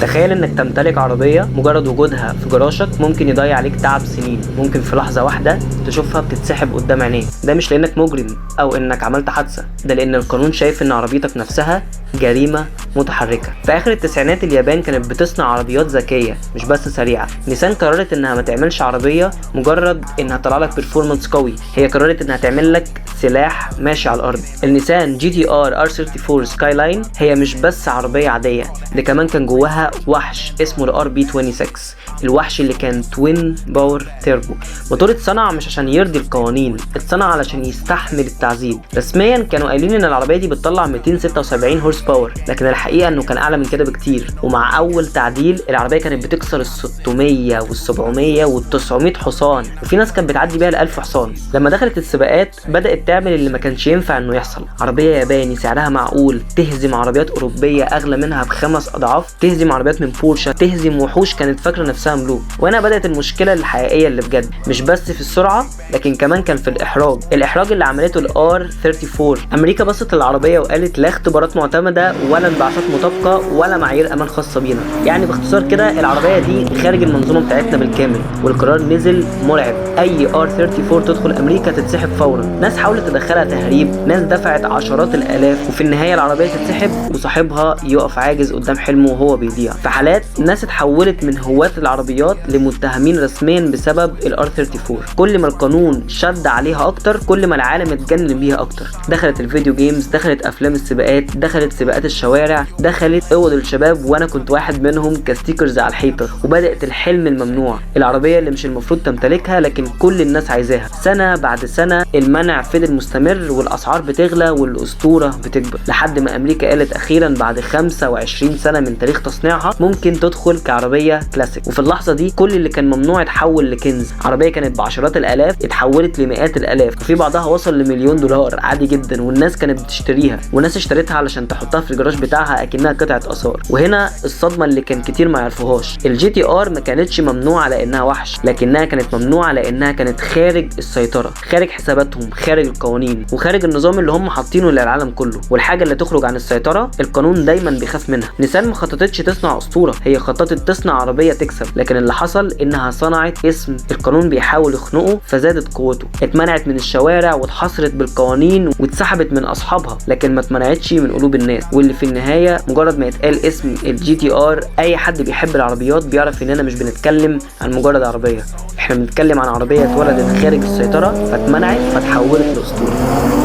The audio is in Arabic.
تخيل انك تمتلك عربية مجرد وجودها في جراشك ممكن يضيع عليك تعب سنين، ممكن في لحظة واحدة تشوفها بتتسحب قدام عينيك. ده مش لانك مجرم او انك عملت حادثة، ده لان القانون شايف ان عربيتك نفسها جريمة متحركة. في اخر التسعينات اليابان كانت بتصنع عربيات ذكية مش بس سريعة. نيسان قررت انها ما تعملش عربية مجرد انها تطلع لك بيرفورمانس قوي، هي قررت انها تعمل لك سلاح ماشي على الارض. النيسان جي تي ار ار 34 سكاي لاين هي مش بس عربية عادية، ده كمان كان جواها وحش اسمه الار بي 26، الوحش اللي كان توين باور تيربو. موتور اتصنع مش عشان يرضي القوانين، اتصنع علشان يستحمل التعذيب. رسميا كانوا قايلين ان العربية دي بتطلع 276 هورس باور، لكن الحقيقة انه كان اعلى من كده بكتير. ومع اول تعديل العربية كانت بتكسر ال 600 وال 700 وال 900 حصان، وفي ناس كانت بتعدي بيها ال 1000 حصان. لما دخلت السباقات بدأت تعمل اللي ما كانش ينفع انه يحصل. عربية ياباني سعرها معقول تهزم عربيات اوروبية اغلى منها ب5 اضعاف، تهزم عربيات من بورشه، تهزم وحوش كانت فاكرة نفسها ملوك. وهنا بدأت المشكلة الحقيقية اللي بجد، مش بس في السرعة لكن كمان كان في الإحراج اللي عملته الار 34. أمريكا بصت للعربية وقالت لا اختبارات معتمدة ولا انبعاثات مطابقة ولا معايير أمان خاصة بينا. يعني باختصار كده العربية دي خارج المنظومة بتاعتنا بالكامل، والقرار نزل مرعب. أي ار 34 تدخل أمريكا تتسحب فورا. ناس حاولت تدخلها تهريب، ناس دفعت عشرات الآلاف، وفي النهاية العربية تتسحب وصاحبها يقف عاجز قدام حلمه وهو بيضيع. في حالات ناس اتحولت من هواة العربيات لمتهمين رسميا بسبب الار 34. كل ما القانون شد عليها اكتر كل ما العالم اتجنن بيها اكتر. دخلت الفيديو جيمز، دخلت افلام السباقات، دخلت سباقات الشوارع، دخلت اوض الشباب وانا كنت واحد منهم كستيكرز على الحيطه. وبدات الحلم الممنوع، العربيه اللي مش المفروض تمتلكها لكن كل الناس عايزاها. سنه بعد سنه المنع فضل مستمر والاسعار بتغلى والاسطوره بتكبر، لحد ما امريكا قالت اخيرا بعد 25 سنه من تاريخ تصنيعها ممكن تدخل كعربيه كلاسيك. وفي اللحظه دي كل اللي كان ممنوع اتحول لكنز. عربيه كانت بعشرات الالاف اتحولت لمئات الالاف، وفي بعضها وصل لمليون دولار عادي جدا. والناس كانت بتشتريها، وناس اشتريتها علشان تحطها في الجراج بتاعها اكنها قطعه اثار. وهنا الصدمه اللي كان كتير ما يعرفوهاش، الجي تي ار ما كانتش ممنوعه لانها وحش، لكنها كانت ممنوعه لانها كانت خارج السيطره، خارج حساباتهم، خارج القوانين، وخارج النظام اللي هم حاطينه للعالم كله. والحاجه اللي تخرج عن السيطره القانون دايما بيخاف منها. نيسان ما خططتش تصنع اسطوره، هي خططت تصنع عربيه تكسب، لكن اللي حصل انها صنعت اسم القانون بيحاول يخنقه فزادت قوته. اتمنعت من الشوارع واتحصرت بالقوانين واتسحبت من اصحابها، لكن ما اتمنعتش من قلوب الناس. واللي في النهايه مجرد ما يتقال اسم الجي تي ار اي حد بيحب العربيات بيعرف اننا مش بنتكلم عن مجرد عربيه، احنا بنتكلم عن عربيه اتولدت خارج السيطره فاتمنعت فتحولت لاسطوره.